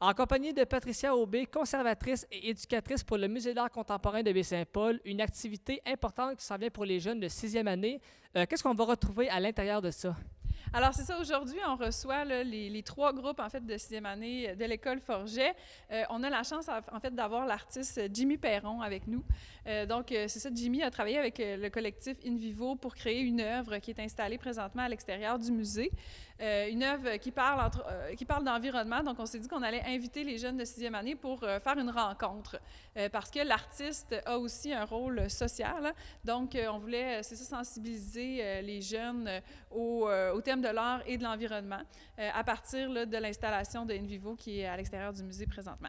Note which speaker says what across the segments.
Speaker 1: En compagnie de Patricia Aubé, conservatrice et éducatrice pour le Musée d'art contemporain de Baie-Saint-Paul, une activité importante qui s'en vient pour les jeunes de sixième année. Qu'est-ce qu'on va retrouver à l'intérieur de ça?
Speaker 2: Alors, c'est ça. Aujourd'hui, on reçoit là, les trois groupes en fait de sixième année de l'école Forget. On a la chance en fait d'avoir l'artiste Jimmy Perron avec nous. C'est ça. Jimmy a travaillé avec le collectif In Vivo pour créer une œuvre qui est installée présentement à l'extérieur du musée. Une œuvre qui parle d'environnement. Donc, on s'est dit qu'on allait inviter les jeunes de sixième année pour faire une rencontre. Parce que l'artiste a aussi un rôle social. Donc, on voulait, c'est ça, sensibiliser les jeunes au thème de l'art et de l'environnement à partir là, de l'installation de In Vivo qui est à l'extérieur du musée présentement.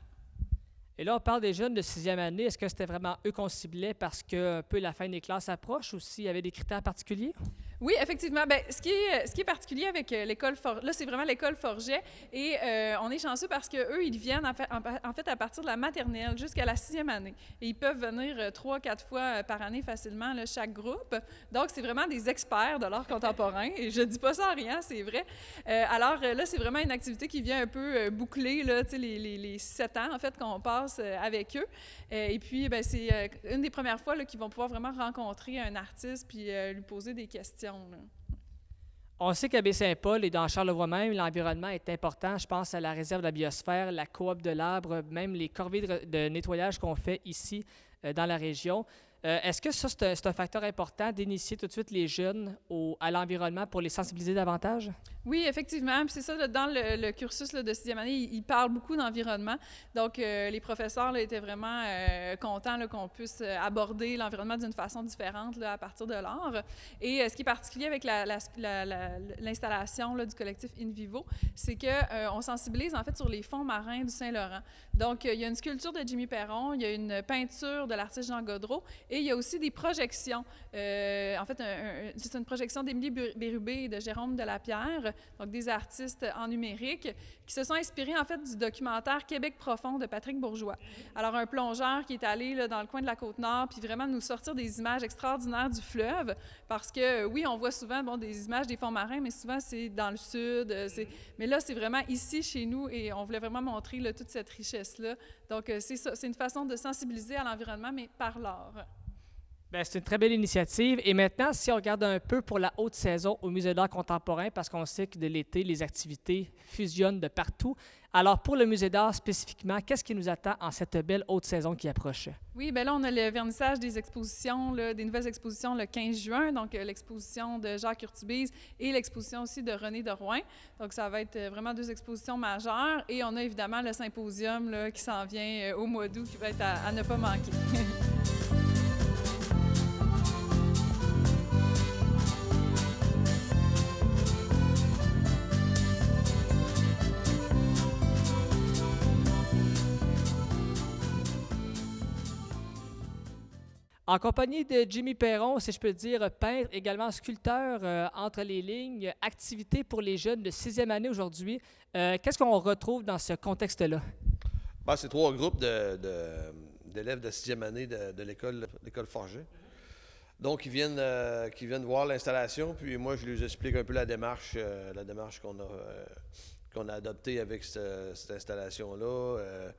Speaker 1: Et là, on parle des jeunes de sixième année. Est-ce que c'était vraiment eux qu'on ciblait parce que un peu la fin des classes approche ou s'il y avait des critères particuliers?
Speaker 2: Oui, effectivement. Bien, ce qui est particulier avec l'école Forget, là, c'est vraiment l'école Forget, et on est chanceux parce qu'eux, ils viennent en fait à partir de la maternelle jusqu'à la sixième année. Et ils peuvent venir 3-4 fois par année facilement, là, chaque groupe. Donc, c'est vraiment des experts de l'art contemporain, et je dis pas ça en riant, c'est vrai. Là, c'est vraiment une activité qui vient un peu boucler là, les 7 ans, en fait, qu'on passe avec eux. Et puis, bien, c'est une des premières fois là, qu'ils vont pouvoir vraiment rencontrer un artiste puis lui poser des questions. Là.
Speaker 1: On sait qu'à Baie-Saint-Paul et dans Charlevoix même, l'environnement est important. Je pense à la réserve de la biosphère, la coop de l'arbre, même les corvées de nettoyage qu'on fait ici dans la région. Est-ce que ça, c'est un facteur important d'initier tout de suite les jeunes à l'environnement pour les sensibiliser davantage?
Speaker 2: Oui, effectivement. Puis c'est ça, là, dans le cursus là, de sixième année, ils parlent beaucoup d'environnement. Donc, les professeurs là, étaient vraiment contents là, qu'on puisse aborder l'environnement d'une façon différente là, à partir de l'art. Et ce qui est particulier avec l'installation là, du collectif In Vivo, c'est qu'on sensibilise en fait sur les fonds marins du Saint-Laurent. Donc, il y a une sculpture de Jimmy Perron, il y a une peinture de l'artiste Jean Gaudreau et il y a aussi des projections. En fait, c'est une projection d'Émilie Bérubé et de Jérôme Delapierre, donc des artistes en numérique, qui se sont inspirés en fait du documentaire Québec profond de Patrick Bourgeois. Alors, un plongeur qui est allé là, dans le coin de la Côte-Nord, puis vraiment nous sortir des images extraordinaires du fleuve, parce que oui, on voit souvent des images des fonds marins, mais souvent c'est dans le sud. Mais là, c'est vraiment ici, chez nous, et on voulait vraiment montrer là, toute cette richesse-là. Donc, c'est ça, c'est une façon de sensibiliser à l'environnement, mais par l'art.
Speaker 1: Bien, c'est une très belle initiative. Et maintenant, si on regarde un peu pour la haute saison au Musée d'art contemporain, parce qu'on sait que de l'été, les activités fusionnent de partout. Alors, pour le Musée d'art spécifiquement, qu'est-ce qui nous attend en cette belle haute saison qui approche?
Speaker 2: Oui, bien là, on a le vernissage des expositions, là, des nouvelles expositions le 15 juin, donc l'exposition de Jacques Urtubise et l'exposition aussi de René Derouin. Donc, ça va être vraiment deux expositions majeures. Et on a évidemment le symposium là, qui s'en vient au mois d'août, qui va être à ne pas manquer.
Speaker 1: En compagnie de Jimmy Perron, si je peux dire, peintre, également sculpteur entre les lignes, activité pour les jeunes de sixième année aujourd'hui. Qu'est-ce qu'on retrouve dans ce contexte-là?
Speaker 3: Ben, c'est trois groupes d'élèves de sixième année de l'école Forget. Donc, ils viennent voir l'installation, puis moi, je leur explique un peu la démarche qu'on a adoptée avec cette installation-là.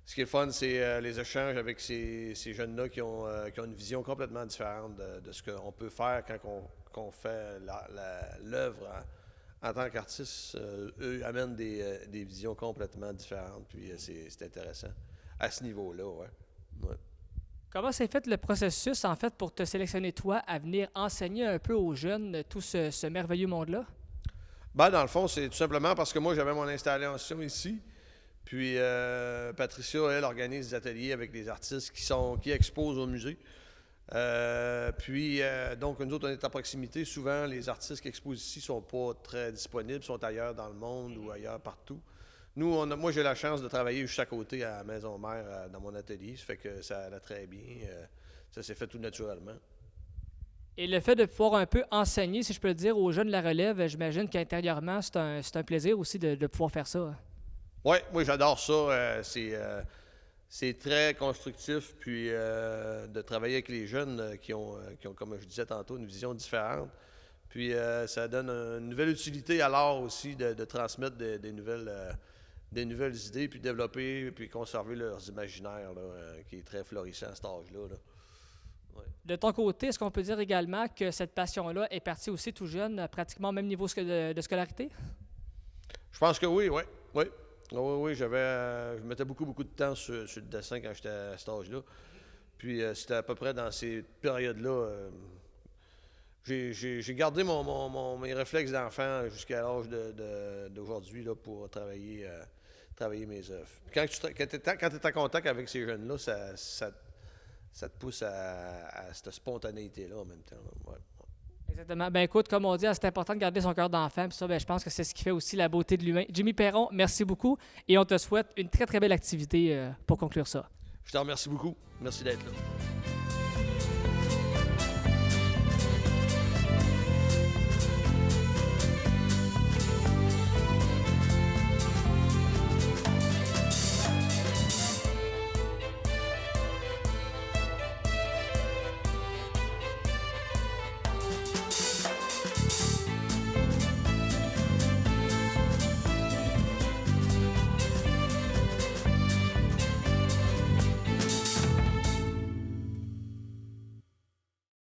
Speaker 3: Ce qui est le fun, c'est les échanges avec ces jeunes-là qui ont une vision complètement différente de ce qu'on peut faire quand on fait l'œuvre en tant qu'artiste. Eux amènent des visions complètement différentes, puis c'est intéressant à ce niveau-là, ouais. Ouais.
Speaker 1: Comment s'est fait le processus, en fait, pour te sélectionner toi à venir enseigner un peu aux jeunes tout ce merveilleux monde-là?
Speaker 3: Ben, dans le fond, c'est tout simplement parce que moi, j'avais mon installation ici. Puis Patricia, elle, organise des ateliers avec des artistes qui exposent au musée. Donc, nous autres, on est à proximité. Souvent, les artistes qui exposent ici ne sont pas très disponibles, sont ailleurs dans le monde ou ailleurs partout. Moi, j'ai la chance de travailler juste à côté à la Maison Mère, dans mon atelier. Ça fait que ça allait très bien. Ça s'est fait tout naturellement.
Speaker 1: Et le fait de pouvoir un peu enseigner, si je peux le dire, aux jeunes de la relève, j'imagine qu'intérieurement, c'est un plaisir aussi de pouvoir faire ça.
Speaker 3: Oui, moi j'adore ça. C'est très constructif, puis de travailler avec les jeunes qui ont, comme je disais tantôt, une vision différente. Puis ça donne une nouvelle utilité à l'art aussi de transmettre des des nouvelles idées, puis développer, puis conserver leurs imaginaires, là, qui est très florissant à cet âge-là. Là. Ouais.
Speaker 1: De ton côté, est-ce qu'on peut dire également que cette passion-là est partie aussi tout jeune, pratiquement au même niveau de scolarité?
Speaker 3: Je pense que oui, oui. Oui, oui, je mettais beaucoup de temps sur le dessin quand j'étais à cet âge-là. Puis c'était à peu près dans ces périodes-là. J'ai gardé mes réflexes d'enfant jusqu'à l'âge d'aujourd'hui là, pour travailler mes œuvres. Quand tu es en contact avec ces jeunes-là, ça te pousse à cette spontanéité-là en même temps. Là. Ouais.
Speaker 1: Exactement. Ben écoute, comme on dit, c'est important de garder son cœur d'enfant. Puis ça, ben, je pense que c'est ce qui fait aussi la beauté de l'humain. Jimmy Perron, merci beaucoup. Et on te souhaite une très, très belle activité pour conclure ça.
Speaker 3: Je te remercie beaucoup. Merci d'être là.